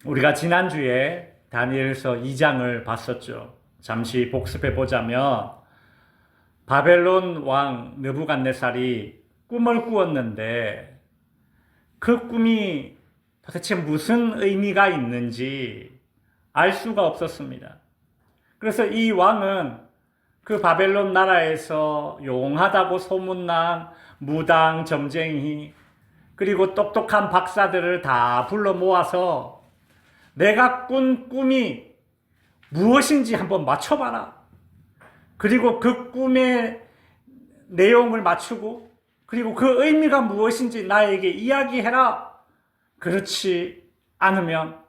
우리가 지난주에 다니엘서 2장을 봤었죠. 잠시 복습해 보자면 바벨론 왕 느부갓네살이 꿈을 꾸었는데 그 꿈이 도대체 무슨 의미가 있는지 알 수가 없었습니다. 그래서 이 왕은 그 바벨론 나라에서 용하다고 소문난 무당, 점쟁이, 그리고 똑똑한 박사들을 다 불러 모아서 내가 꾼 꿈이 무엇인지 한번 맞춰봐라. 그리고 그 꿈의 내용을 맞추고, 그리고 그 의미가 무엇인지 나에게 이야기해라. 그렇지 않으면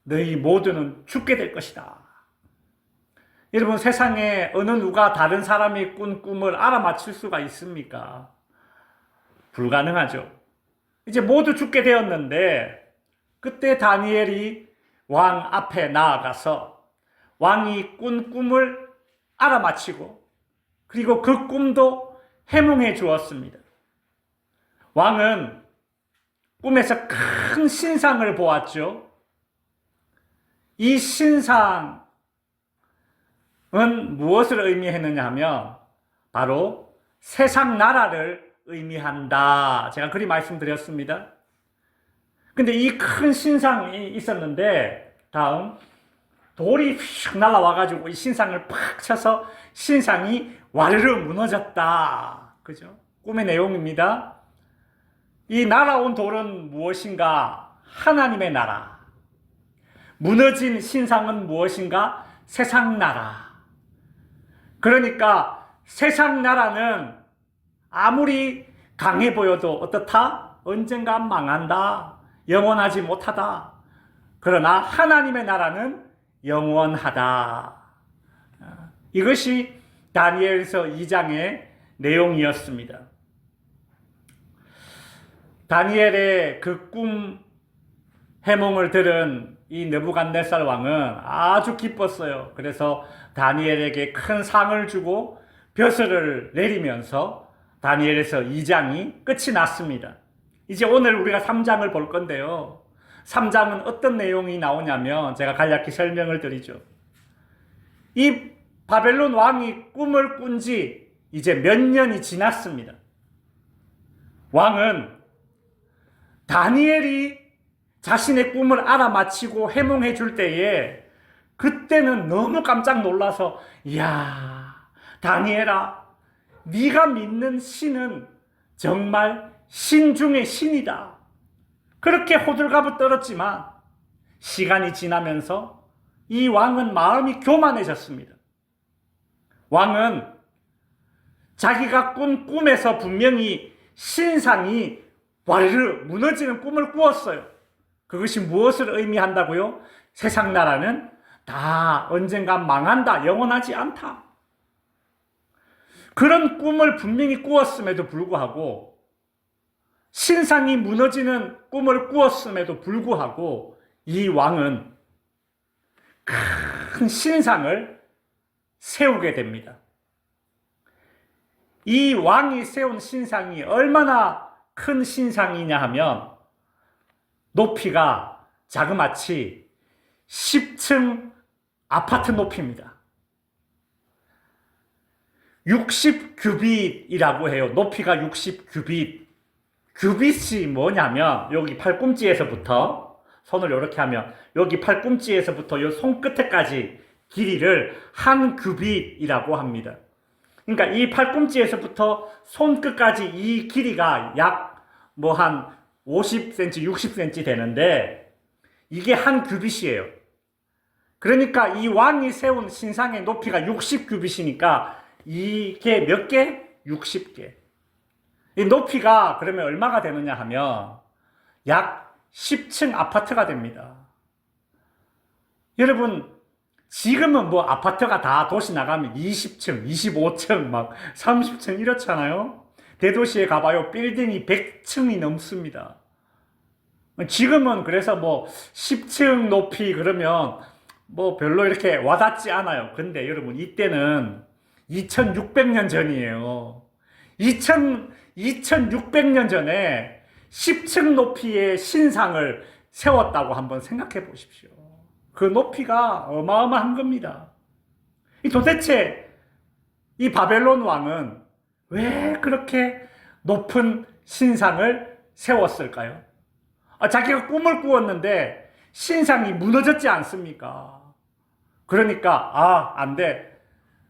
너희 모두는 죽게 될 것이다. 여러분, 세상에 어느 누가 다른 사람이 꾼 꿈을 알아맞힐 수가 있습니까? 불가능하죠. 이제 모두 죽게 되었는데, 그때 다니엘이 왕 앞에 나아가서 왕이 꾼 꿈을 알아맞히고, 그리고 그 꿈도 해몽해 주었습니다. 왕은 꿈에서 큰 신상을 보았죠. 이 신상은 무엇을 의미했느냐 하면 바로 세상 나라를 의미한다. 제가 그리 말씀드렸습니다. 근데 이 큰 신상이 있었는데 다음 돌이 휙 날아와가지고 이 신상을 팍 쳐서 신상이 와르르 무너졌다. 그죠? 꿈의 내용입니다. 이 날아온 돌은 무엇인가? 하나님의 나라. 무너진 신상은 무엇인가? 세상 나라. 그러니까 세상 나라는 아무리 강해 보여도 어떻다? 언젠가 망한다. 영원하지 못하다. 그러나 하나님의 나라는 영원하다. 이것이 다니엘서 2장의 내용이었습니다. 다니엘의 그 꿈 해몽을 들은 이 느부갓네살 왕은 아주 기뻤어요. 그래서 다니엘에게 큰 상을 주고 벼슬을 내리면서 다니엘에서 2장이 끝이 났습니다. 이제 오늘 우리가 3장을 볼 건데요. 3장은 어떤 내용이 나오냐면 제가 간략히 설명을 드리죠. 이 바벨론 왕이 꿈을 꾼 지 이제 몇 년이 지났습니다. 왕은 다니엘이 자신의 꿈을 알아맞히고 해몽해 줄 때에 그때는 너무 깜짝 놀라서 이야, 다니엘아, 네가 믿는 신은 정말 신 중의 신이다. 그렇게 호들갑을 떨었지만 시간이 지나면서 이 왕은 마음이 교만해졌습니다. 왕은 자기가 꾼 꿈에서 분명히 신상이 와르르 무너지는 꿈을 꾸었어요. 그것이 무엇을 의미한다고요? 세상 나라는 다 언젠가 망한다, 영원하지 않다. 그런 꿈을 분명히 꾸었음에도 불구하고 신상이 무너지는 꿈을 꾸었음에도 불구하고 이 왕은 큰 신상을 세우게 됩니다. 이 왕이 세운 신상이 얼마나 큰 신상이냐 하면 높이가 자그마치 10층 아파트 높이입니다. 60규빗이라고 해요. 높이가 60규빗. 규빗이 뭐냐면 여기 팔꿈치에서부터 손을 이렇게 하면 여기 팔꿈치에서부터 이 손끝에까지 길이를 한 규빗이라고 합니다. 그러니까 이 팔꿈치에서부터 손끝까지 이 길이가 약 뭐 한 50cm, 60cm 되는데 이게 한 규빗이에요. 그러니까 이 왕이 세운 신상의 높이가 60규빗이니까 이게 몇 개? 60개. 이 높이가 그러면 얼마가 되느냐 하면 약 10층 아파트가 됩니다. 여러분, 지금은 뭐 아파트가 다 도시 나가면 20층, 25층, 막 30층 이렇잖아요. 대도시에 가봐요. 빌딩이 100층이 넘습니다. 지금은 그래서 뭐 10층 높이 그러면 뭐 별로 이렇게 와닿지 않아요. 근데 여러분, 이때는 2600년 전이에요. 2600년 전에 10층 높이의 신상을 세웠다고 한번 생각해 보십시오. 그 높이가 어마어마한 겁니다. 도대체 이 바벨론 왕은 왜 그렇게 높은 신상을 세웠을까요? 자기가 꿈을 꾸었는데 신상이 무너졌지 않습니까? 그러니까 안 돼.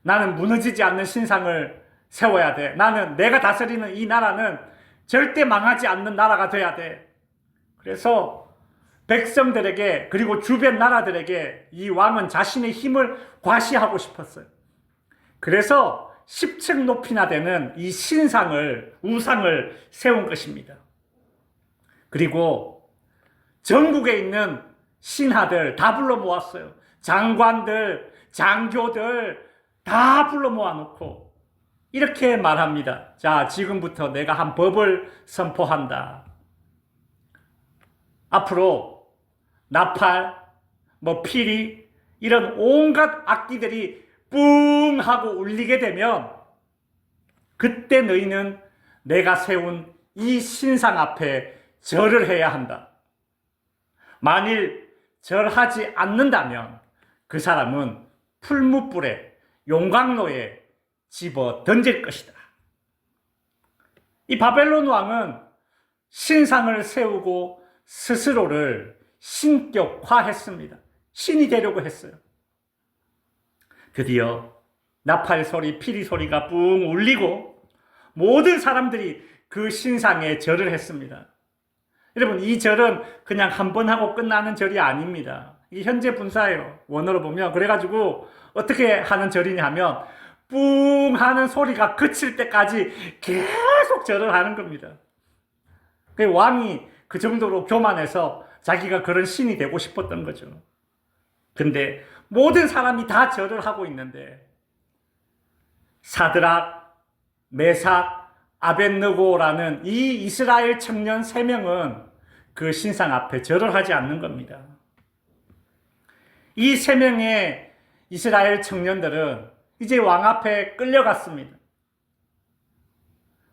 나는 무너지지 않는 신상을 세워야 돼. 나는 내가 다스리는 이 나라는 절대 망하지 않는 나라가 돼야 돼. 그래서 백성들에게 그리고 주변 나라들에게 이 왕은 자신의 힘을 과시하고 싶었어요. 그래서 10층 높이나 되는 이 신상을, 우상을 세운 것입니다. 그리고 전국에 있는 신하들 다 불러 모았어요. 장관들, 장교들 다 불러 모아놓고 이렇게 말합니다. 자, 지금부터 내가 한 법을 선포한다. 앞으로 나팔, 피리 이런 온갖 악기들이 뿡 하고 울리게 되면 그때 너희는 내가 세운 이 신상 앞에 절을 해야 한다. 만일 절하지 않는다면 그 사람은 풀무불에 용광로에 집어 던질 것이다. 이 바벨론 왕은 신상을 세우고 스스로를 신격화했습니다. 신이 되려고 했어요. 드디어 나팔 소리, 피리 소리가 뿡 울리고 모든 사람들이 그 신상에 절을 했습니다. 여러분, 이 절은 그냥 한 번 하고 끝나는 절이 아닙니다. 이게 현재 분사예요. 원어로 보면. 그래가지고 어떻게 하는 절이냐 하면 뿡 하는 소리가 그칠 때까지 계속 절을 하는 겁니다. 왕이 그 정도로 교만해서 자기가 그런 신이 되고 싶었던 거죠. 근데 모든 사람이 다 절을 하고 있는데 사드락, 메삭, 아벳느고라는 이 이스라엘 청년 3명은 그 신상 앞에 절을 하지 않는 겁니다. 이 3명의 이스라엘 청년들은 이제 왕 앞에 끌려갔습니다.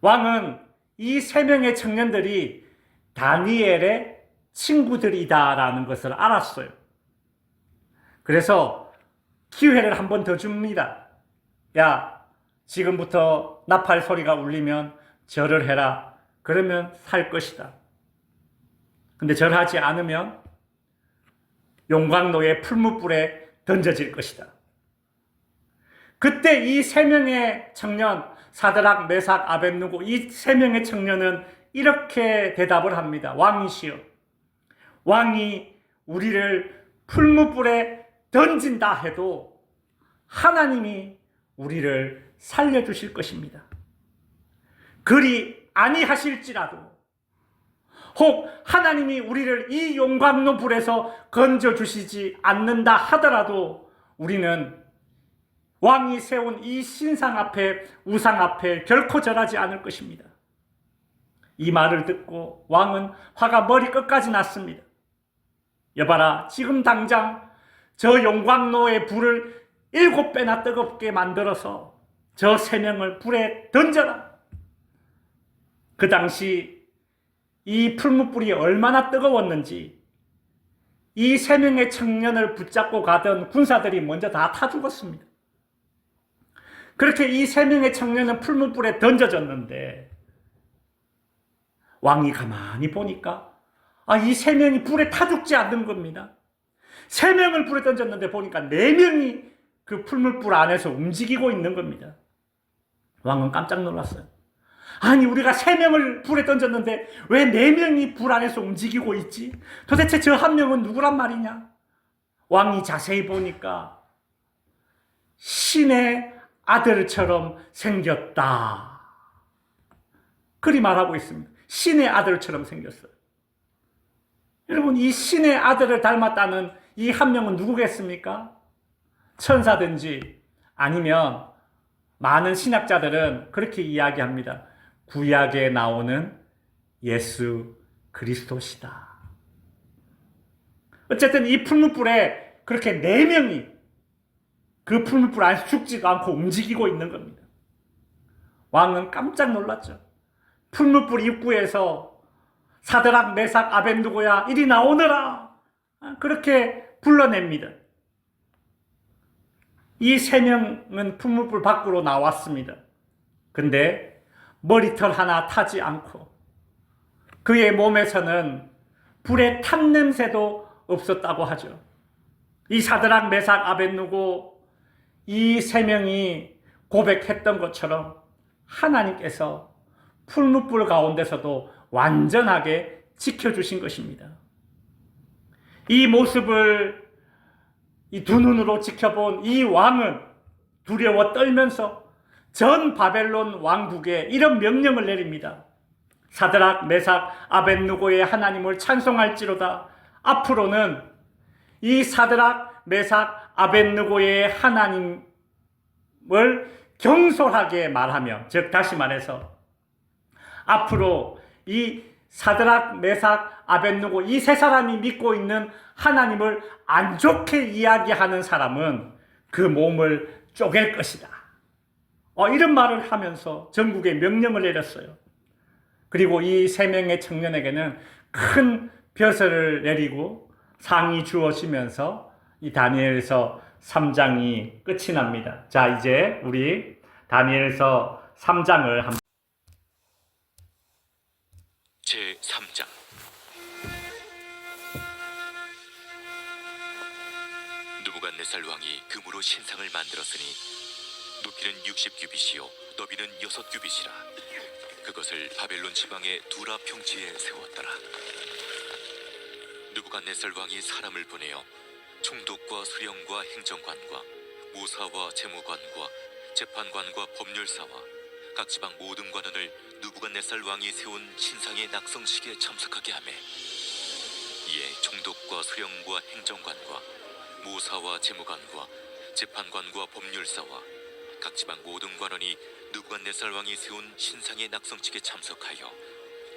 왕은 이 3명의 청년들이 다니엘의 친구들이다라는 것을 알았어요. 그래서 기회를 한 번 더 줍니다. 야, 지금부터 나팔 소리가 울리면 절을 해라. 그러면 살 것이다. 근데 절하지 않으면 용광로의 풀무불에 던져질 것이다. 그때 이 3명의 청년, 사드락, 메삭, 아벳느고 이 3명의 청년은 이렇게 대답을 합니다. 왕이시여, 왕이 우리를 풀무불에 던진다 해도 하나님이 우리를 살려주실 것입니다. 그리 아니하실지라도 혹 하나님이 우리를 이 용광로 불에서 건져주시지 않는다 하더라도 우리는 왕이 세운 이 신상 앞에, 우상 앞에 결코 절하지 않을 것입니다. 이 말을 듣고 왕은 화가 머리 끝까지 났습니다. 여봐라, 지금 당장 저 용광로의 불을 7배나 뜨겁게 만들어서 저 3명을 불에 던져라. 그 당시 이 풀무불이 얼마나 뜨거웠는지 이 3명의 청년을 붙잡고 가던 군사들이 먼저 다 타 죽었습니다. 그렇게 이 3명의 청년은 풀무불에 던져졌는데 왕이 가만히 보니까 이 3명이 불에 타 죽지 않는 겁니다. 3명을 불에 던졌는데 보니까 4명이 그 풀무불 안에서 움직이고 있는 겁니다. 왕은 깜짝 놀랐어요. 아니, 우리가 3명을 불에 던졌는데 왜 4명이 불 안에서 움직이고 있지? 도대체 저 한 명은 누구란 말이냐? 왕이 자세히 보니까 신의 아들처럼 생겼다. 그리 말하고 있습니다. 신의 아들처럼 생겼어요. 여러분, 이 신의 아들을 닮았다는 이 한 명은 누구겠습니까? 천사든지 아니면 많은 신학자들은 그렇게 이야기합니다. 구약에 나오는 예수 그리스도시다. 어쨌든 이 풀무불에 그렇게 4명이 그 풀무불 안에서 죽지도 않고 움직이고 있는 겁니다. 왕은 깜짝 놀랐죠. 풀무불 입구에서 사드락, 메삭, 아벳느고야 이리 나오너라. 그렇게 불러냅니다. 이 세 명은 풀무불 밖으로 나왔습니다. 근데 머리털 하나 타지 않고 그의 몸에서는 불의 탄 냄새도 없었다고 하죠. 이 사드락, 메삭, 아벳느고 이 세 명이 고백했던 것처럼 하나님께서 풀무불 가운데서도 완전하게 지켜주신 것입니다. 이 모습을 이 두 눈으로 지켜본 이 왕은 두려워 떨면서 전 바벨론 왕국에 이런 명령을 내립니다. 사드락, 메삭, 아벳느고의 하나님을 찬송할지로다. 앞으로는 이 사드락, 메삭, 아벳느고의 하나님을 경솔하게 말하며, 즉 다시 말해서 앞으로 이 사드락, 메삭, 아벳느고 이 세 사람이 믿고 있는 하나님을 안 좋게 이야기하는 사람은 그 몸을 쪼갤 것이다. 이런 말을 하면서 전국에 명령을 내렸어요. 그리고 이 세 명의 청년에게는 큰 벼슬을 내리고 상이 주어지면서 이 다니엘서 3장이 끝이 납니다. 자, 이제 우리 다니엘서 3장을 한번 제3장. 느부갓네살 왕이 금으로 신상을 만들었으니 높이는 60규빗이요 너비는 6규빗이라. 그것을 바벨론 지방의 두라 평지에 세웠더라. 느부갓네살 왕이 사람을 보내어 총독과 수령과 행정관과 모사와 재무관과 재판관과 법률사와 각 지방 모든 관원을 느부갓네살 왕이 세운 신상의 낙성식에 참석하게 하매, 이에 총독과 수령과 행정관과 모사와 재무관과 재판관과 법률사와 각 지방 모든 관원이 느부갓네살 왕이 세운 신상의 낙성식에 참석하여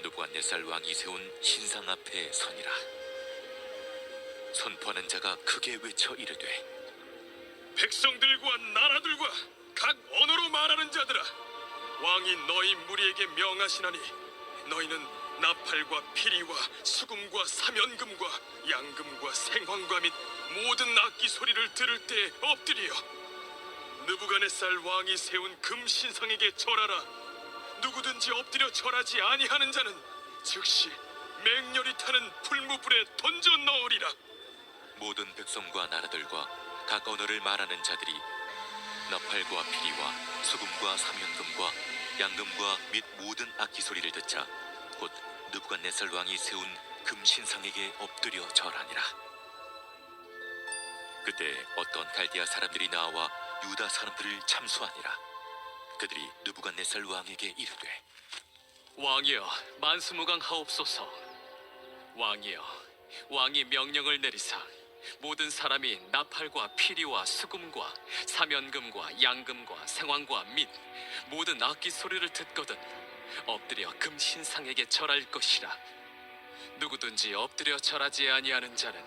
느부갓네살 왕이 세운 신상 앞에 서니라. 선포하는 자가 크게 외쳐 이르되, 백성들과 나라들과 각 언어로 말하는 자들아, 왕이 너희 무리에게 명하시나니 너희는 나팔과 피리와 수금과 사면금과 양금과 생황과 및 모든 악기 소리를 들을 때 엎드리어 느부갓네살 왕이 세운 금 신상에게 절하라. 누구든지 엎드려 절하지 아니하는 자는 즉시 맹렬히 타는 풀무불에 던져 넣으리라. 모든 백성과 나라들과 각 언어를 말하는 자들이 나팔과 피리와 수금과 사면금과 양금과 및 모든 악기 소리를 듣자 곧 느부갓네살 왕이 세운 금 신상에게 엎드려 절하니라. 그때 어떤 갈대아 사람들이 나와 유다 사람들을 참수하니라. 그들이 느부갓네살 왕에게 이르되, 왕이여, 만수무강하옵소서. 왕이여, 왕이 명령을 내리사 모든 사람이 나팔과 피리와 수금과 사면금과 양금과 생황과 및 모든 악기 소리를 듣거든 엎드려 금 신상에게 절할 것이라. 누구든지 엎드려 절하지 아니하는 자는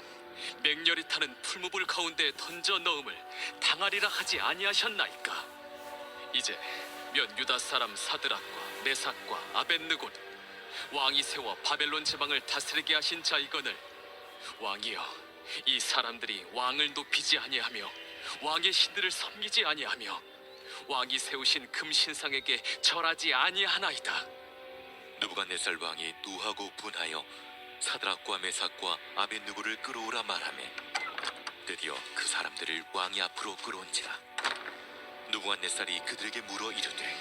맹렬히 타는 풀무불 가운데 던져 넣음을 당하리라 하지 아니하셨나이까. 이제 몇 유다 사람 사드락과 메삭과 아벳느고는 왕이 세워 바벨론 지방을 다스리게 하신 자이거늘, 왕이여, 이 사람들이 왕을 높이지 아니하며 왕의 신들을 섬기지 아니하며 왕이 세우신 금신상에게 절하지 아니하나이다. 느부갓네살 왕이 노하고 분하여 사드락과 메삭과 아벳느고를 끌어오라 말하매, 드디어 그 사람들을 왕이 앞으로 끌어온지라. 느부갓네살이 그들에게 물어 이르되,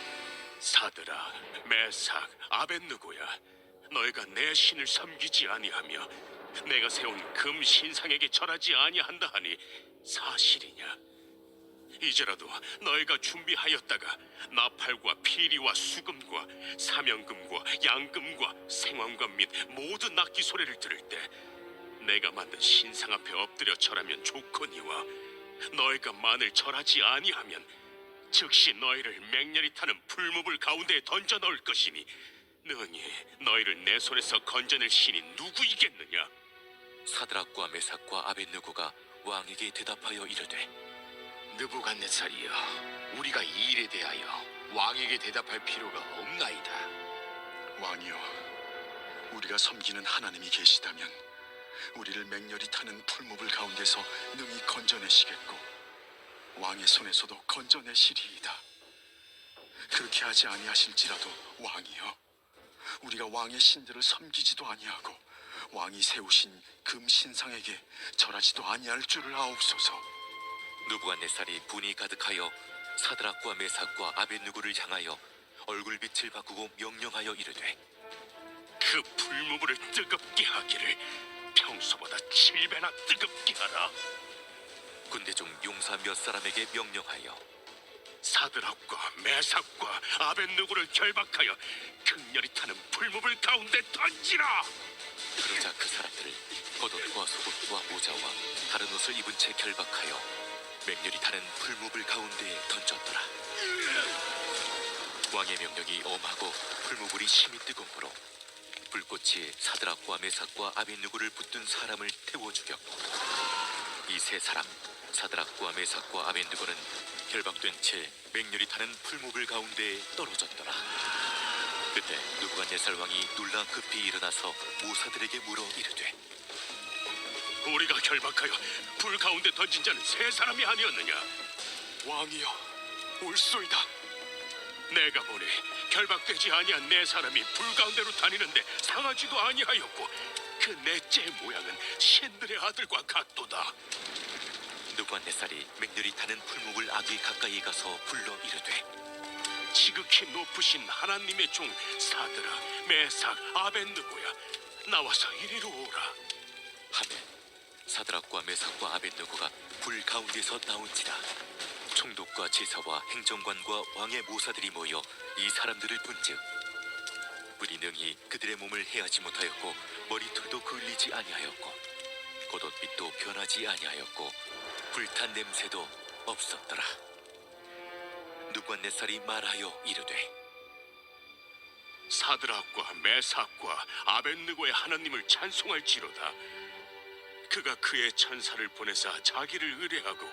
사드락, 메삭, 아벳느고야, 너희가 내 신을 섬기지 아니하며 내가 세운 금 신상에게 절하지 아니한다 하니 사실이냐? 이제라도 너희가 준비하였다가 나팔과 피리와 수금과 사면금과 양금과 생황과 및 모든 악기 소리를 들을 때 내가 만든 신상 앞에 엎드려 절하면 좋거니와, 너희가 만일 절하지 아니하면 즉시 너희를 맹렬히 타는 풀무불 가운데에 던져 넣을 것이니 능히 너희를 내 손에서 건져낼 신이 누구이겠느냐? 사드락과 메삭과 아벳느고가 왕에게 대답하여 이르되, 느부갓네살이여, 우리가 이 일에 대하여 왕에게 대답할 필요가 없나이다. 왕이여, 우리가 섬기는 하나님이 계시다면 우리를 맹렬히 타는 풀무불 가운데서 능히 건져내시겠고 왕의 손에서도 건져내시리이다. 그렇게 하지 아니하실지라도 왕이여, 우리가 왕의 신들을 섬기지도 아니하고 왕이 세우신 금 신상에게 절하지도 아니할 줄을 아옵소서. 느부갓네살이 분이 가득하여 사드락과 메삭과 아벳느고를 향하여 얼굴빛을 바꾸고 명령하여 이르되, 그 풀무불을 뜨겁게 하기를 평소보다 7배나 뜨겁게 하라. 군대 중 용사 몇 사람에게 명령하여 사드락과 메삭과 아벳느고를 결박하여 극렬히 타는 풀무불 가운데 던지라. 그러자 그 사람들을 겉옷과 속옷과 모자와 다른 옷을 입은 채 결박하여 맹렬히 타는 풀무불 가운데에 던졌더라. 왕의 명령이 엄하고 풀무불이 심히 뜨거우므로 불꽃이 사드락과 메삭과 아벳느고를 붙든 사람을 태워 죽였고, 이 세 사람 사드락과 메삭과 아벳느고는 결박된 채 맹렬히 타는 풀무불 가운데에 떨어졌더라. 그때 느부갓네살 왕이 놀라 급히 일어나서 모사들에게 물어 이르되, 우리가 결박하여 불 가운데 던진 자는 세 사람이 아니었느냐? 왕이여, 옳소이다. 내가 보니 결박되지 아니한 네 사람이 불 가운데로 다니는데 상하지도 아니하였고 그 넷째 모양은 신들의 아들과 같도다. 느부갓네살이 맹렬히 타는 풀무불 아귀 가까이 가서 불러 이르되, 지극히 높으신 하나님의 종 사드락, 메삭, 아벳느고야, 나와서 이리로 오라. 하매 사드락과 메삭과 아벳느고가 불 가운데서 나온지라. 총독과 제사와 행정관과 왕의 모사들이 모여 이 사람들을 본즉 불이 능히 그들의 몸을 해하지 못하였고 머리털도 그을리지 아니하였고 겉옷빛도 변하지 아니하였고 불탄 냄새도 없었더라. 느부갓네살이 말하여 이르되, 사드락과 메삭과 아벳느고의 하나님을 찬송할지로다. 그가 그의 천사를 보내사 자기를 의뢰하고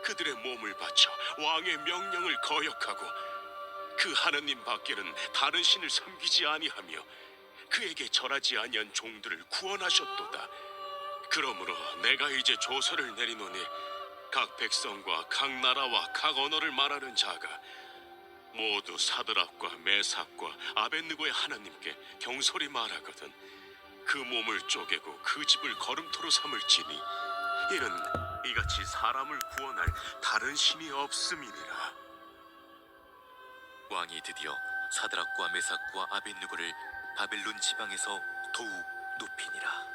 그들의 몸을 바쳐 왕의 명령을 거역하고 그 하나님 밖에는 다른 신을 섬기지 아니하며 그에게 절하지 아니한 종들을 구원하셨도다. 그러므로 내가 이제 조서를 내리노니 각 백성과 각 나라와 각 언어를 말하는 자가 모두 사드락과 메삭과 아벳느고의 하나님께 경솔히 말하거든 그 몸을 쪼개고 그 집을 걸음토로 삼을지니 이는 이같이 사람을 구원할 다른 신이 없음이니라. 왕이 드디어 사드락과 메삭과 아벳느고를 바벨론 지방에서 더욱 높이니라.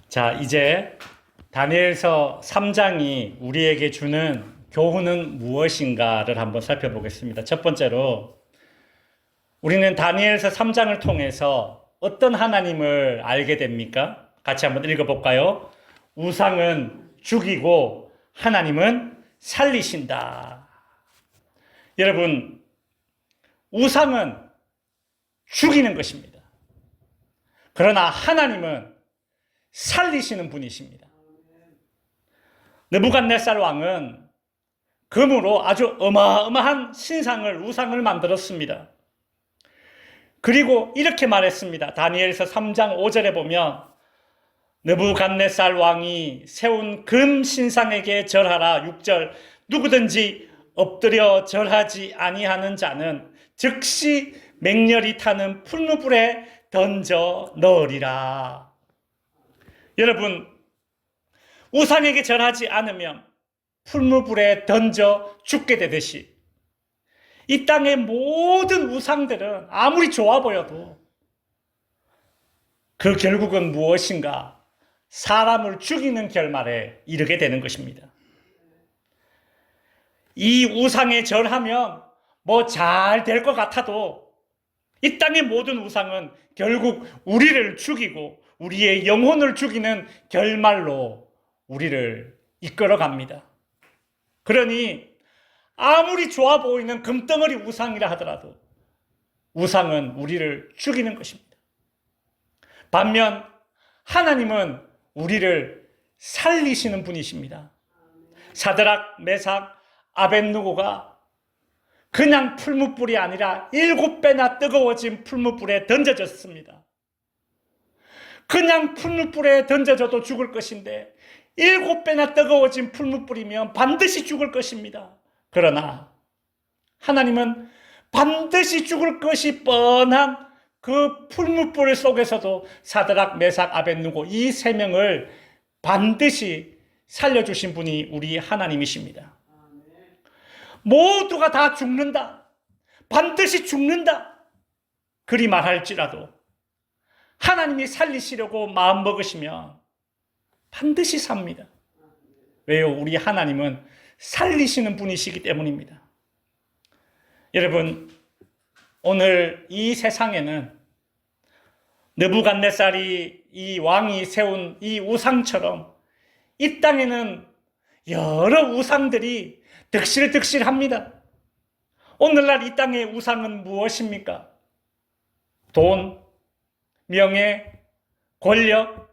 자, 이제 다니엘서 3장이 우리에게 주는 교훈은 무엇인가를 한번 살펴보겠습니다. 첫 번째로 우리는 다니엘서 3장을 통해서 어떤 하나님을 알게 됩니까? 같이 한번 읽어볼까요? 우상은 죽이고 하나님은 살리신다. 여러분, 우상은 죽이는 것입니다. 그러나 하나님은 살리시는 분이십니다. 느부갓네살 왕은 금으로 아주 어마어마한 신상을, 우상을 만들었습니다. 그리고 이렇게 말했습니다. 다니엘서 3장 5절에 보면 느부갓네살 왕이 세운 금 신상에게 절하라. 6절, 누구든지 엎드려 절하지 아니하는 자는 즉시 맹렬히 타는 풀무불에 던져 넣으리라. 여러분, 우상에게 절하지 않으면 풀무불에 던져 죽게 되듯이 이 땅의 모든 우상들은 아무리 좋아 보여도 그 결국은 무엇인가? 사람을 죽이는 결말에 이르게 되는 것입니다. 이 우상에 절하면 뭐 잘 될 것 같아도 이 땅의 모든 우상은 결국 우리를 죽이고 우리의 영혼을 죽이는 결말로 우리를 이끌어 갑니다. 그러니 아무리 좋아 보이는 금덩어리 우상이라 하더라도 우상은 우리를 죽이는 것입니다. 반면 하나님은 우리를 살리시는 분이십니다. 사드락, 메삭, 아벳느고가 그냥 풀무불이 아니라 7배나 뜨거워진 풀무불에 던져졌습니다. 그냥 풀무불에 던져져도 죽을 것인데 7배나 뜨거워진 풀무불이면 반드시 죽을 것입니다. 그러나 하나님은 반드시 죽을 것이 뻔한 그 풀무불 속에서도 사드락, 메삭, 아벳느고 이 3명을 반드시 살려주신 분이 우리 하나님이십니다. 모두가 다 죽는다, 반드시 죽는다 그리 말할지라도 하나님이 살리시려고 마음먹으시면 반드시 삽니다. 왜요? 우리 하나님은 살리시는 분이시기 때문입니다. 여러분, 오늘 이 세상에는 느부갓네살이 이 왕이 세운 이 우상처럼 이 땅에는 여러 우상들이 득실득실합니다. 오늘날 이 땅의 우상은 무엇입니까? 돈, 명예, 권력,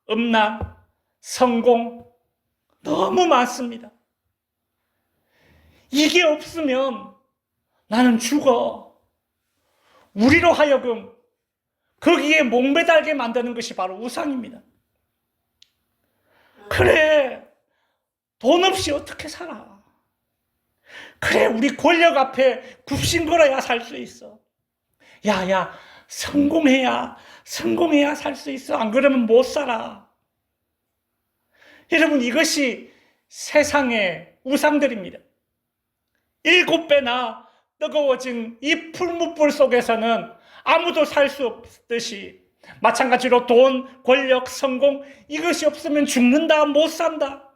음란, 성공 너무 많습니다. 이게 없으면 나는 죽어. 우리로 하여금 거기에 목매달게 만드는 것이 바로 우상입니다. 그래, 돈 없이 어떻게 살아? 그래, 우리 권력 앞에 굽신거려야 살 수 있어. 야, 성공해야 살 수 있어. 안 그러면 못 살아. 여러분, 이것이 세상의 우상들입니다. 7배나 뜨거워진 이 풀무불 속에서는 아무도 살 수 없듯이 마찬가지로 돈, 권력, 성공 이것이 없으면 죽는다, 못 산다.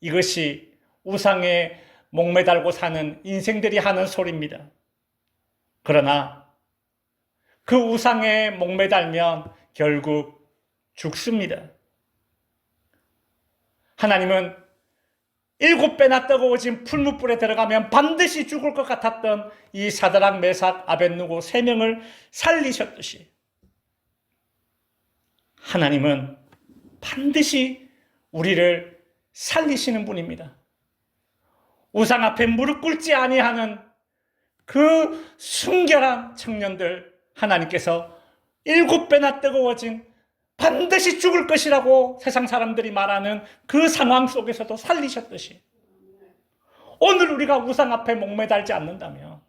이것이 우상에 목매달고 사는 인생들이 하는 소리입니다. 그러나 그 우상에 목매달면 결국 죽습니다. 하나님은 7배나 뜨거워진 풀무불에 들어가면 반드시 죽을 것 같았던 이 사드락, 메삭, 아벳느고 3명을 살리셨듯이 하나님은 반드시 우리를 살리시는 분입니다. 우상 앞에 무릎 꿇지 아니하는 그 순결한 청년들 하나님께서 7배나 뜨거워진 반드시 죽을 것이라고 세상 사람들이 말하는 그 상황 속에서도 살리셨듯이 오늘 우리가 우상 앞에 목매달지 않는다면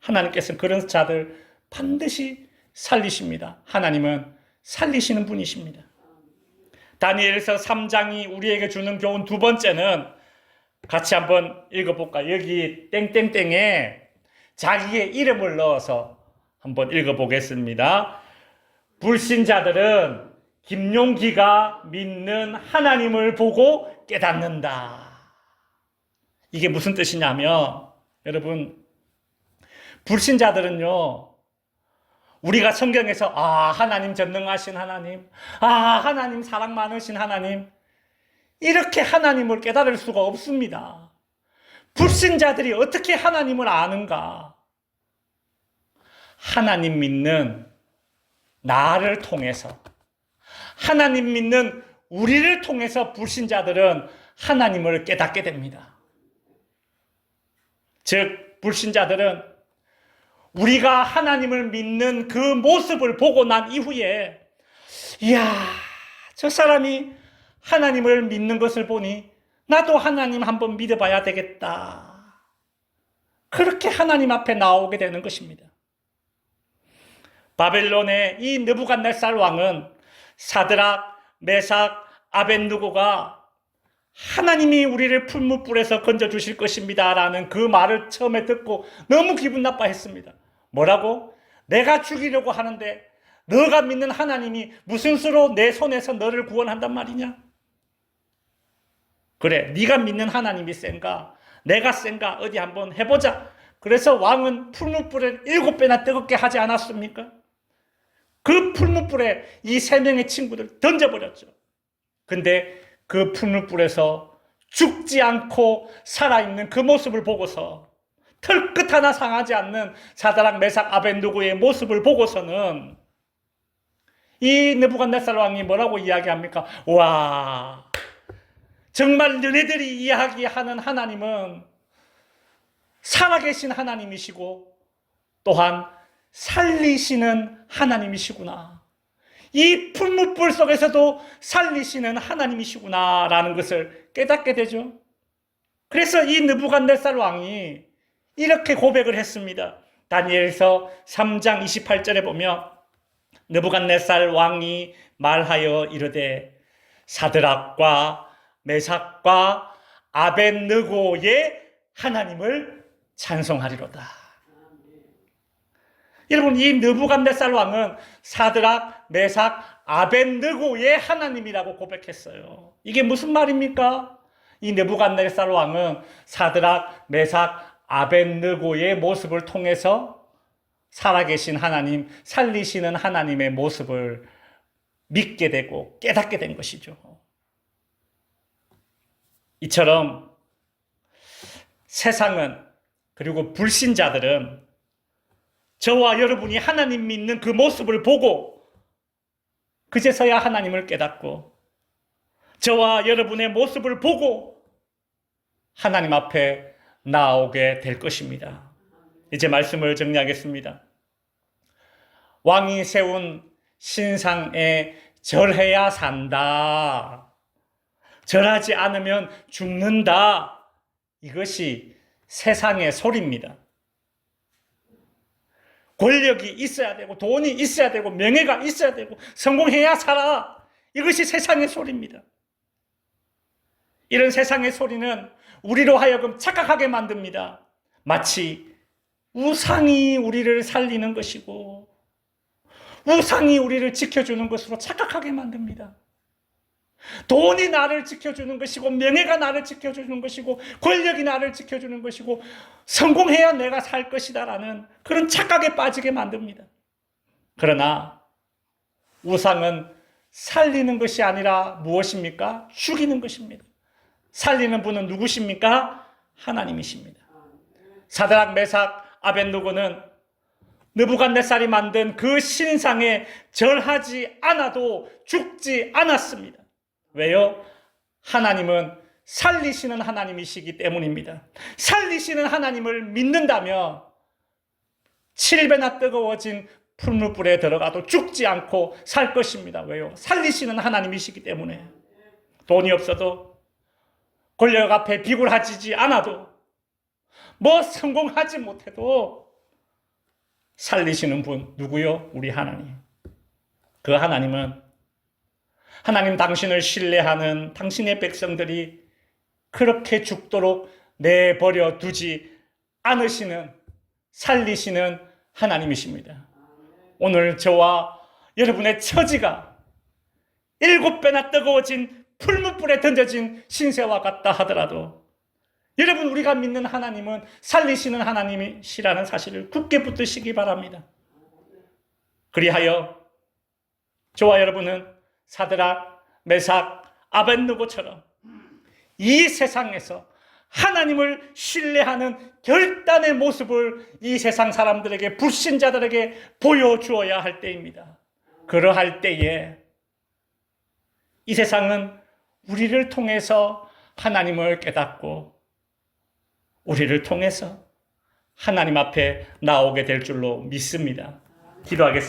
하나님께서는 그런 자들 반드시 살리십니다. 하나님은 살리시는 분이십니다. 다니엘서 3장이 우리에게 주는 교훈 2번째는 같이 한번 읽어볼까요? 여기 땡땡땡에 자기의 이름을 넣어서 한번 읽어보겠습니다. 불신자들은 김용기가 믿는 하나님을 보고 깨닫는다. 이게 무슨 뜻이냐면 여러분, 불신자들은요, 우리가 성경에서 하나님 전능하신 하나님, 하나님 사랑 많으신 하나님, 이렇게 하나님을 깨달을 수가 없습니다. 불신자들이 어떻게 하나님을 아는가? 하나님 믿는 나를 통해서, 하나님 믿는 우리를 통해서 불신자들은 하나님을 깨닫게 됩니다. 즉, 불신자들은 우리가 하나님을 믿는 그 모습을 보고 난 이후에 이야, 저 사람이 하나님을 믿는 것을 보니 나도 하나님 한번 믿어봐야 되겠다. 그렇게 하나님 앞에 나오게 되는 것입니다. 바벨론의 이 느부갓네살 왕은 사드락, 메삭, 아벳느고가 하나님이 우리를 풀무불에서 건져주실 것입니다 라는 그 말을 처음에 듣고 너무 기분 나빠했습니다. 뭐라고? 내가 죽이려고 하는데 너가 믿는 하나님이 무슨 수로 내 손에서 너를 구원한단 말이냐? 그래, 네가 믿는 하나님이 센가? 내가 센가? 어디 한번 해보자. 그래서 왕은 풀무불을 7배나 뜨겁게 하지 않았습니까? 그 풀무불에 이 3명의 친구들 던져버렸죠. 근데 그 풀무불에서 죽지 않고 살아있는 그 모습을 보고서, 털끝 하나 상하지 않는 사드락, 메삭, 아벳느고의 모습을 보고서는 이 느부갓네살 왕이 뭐라고 이야기합니까? 와, 정말 너네들이 이야기하는 하나님은 살아계신 하나님이시고 또한 살리시는 하나님이시구나. 이 풀무불 속에서도 살리시는 하나님이시구나 라는 것을 깨닫게 되죠. 그래서 이 느부갓네살 왕이 이렇게 고백을 했습니다. 다니엘서 3장 28절에 보면 느부갓네살 왕이 말하여 이르되 사드락과 메삭과 아벳느고의 하나님을 찬송하리로다. 여러분, 이 느부갓네살 왕은 사드락, 메삭, 아벳느고의 하나님이라고 고백했어요. 이게 무슨 말입니까? 이 느부갓네살 왕은 사드락, 메삭, 아벳느고의 모습을 통해서 살아계신 하나님, 살리시는 하나님의 모습을 믿게 되고 깨닫게 된 것이죠. 이처럼 세상은, 그리고 불신자들은 저와 여러분이 하나님 믿는 그 모습을 보고 그제서야 하나님을 깨닫고, 저와 여러분의 모습을 보고 하나님 앞에 나오게 될 것입니다. 이제 말씀을 정리하겠습니다. 왕이 세운 신상에 절해야 산다, 절하지 않으면 죽는다, 이것이 세상의 소리입니다. 권력이 있어야 되고 돈이 있어야 되고 명예가 있어야 되고 성공해야 살아, 이것이 세상의 소리입니다. 이런 세상의 소리는 우리로 하여금 착각하게 만듭니다. 마치 우상이 우리를 살리는 것이고 우상이 우리를 지켜주는 것으로 착각하게 만듭니다. 돈이 나를 지켜주는 것이고 명예가 나를 지켜주는 것이고 권력이 나를 지켜주는 것이고 성공해야 내가 살 것이다 라는 그런 착각에 빠지게 만듭니다. 그러나 우상은 살리는 것이 아니라 무엇입니까? 죽이는 것입니다. 살리는 분은 누구십니까? 하나님이십니다. 사드락, 메삭, 아벳느고는 느부갓네살이 만든 그 신상에 절하지 않아도 죽지 않았습니다. 왜요? 하나님은 살리시는 하나님이시기 때문입니다. 살리시는 하나님을 믿는다면 7배나 뜨거워진 풀무불에 들어가도 죽지 않고 살 것입니다. 왜요? 살리시는 하나님이시기 때문에. 돈이 없어도, 권력 앞에 비굴하지 않아도, 뭐 성공하지 못해도 살리시는 분 누구요? 우리 하나님. 그 하나님은 하나님 당신을 신뢰하는 당신의 백성들이 그렇게 죽도록 내버려 두지 않으시는, 살리시는 하나님이십니다. 오늘 저와 여러분의 처지가 7배나 뜨거워진 풀무불에 던져진 신세와 같다 하더라도 여러분, 우리가 믿는 하나님은 살리시는 하나님이시라는 사실을 굳게 붙드시기 바랍니다. 그리하여 저와 여러분은 사드락, 메삭, 아벳느고처럼 이 세상에서 하나님을 신뢰하는 결단의 모습을 이 세상 사람들에게, 불신자들에게 보여주어야 할 때입니다. 그러할 때에 이 세상은 우리를 통해서 하나님을 깨닫고 우리를 통해서 하나님 앞에 나오게 될 줄로 믿습니다. 기도하겠습니다.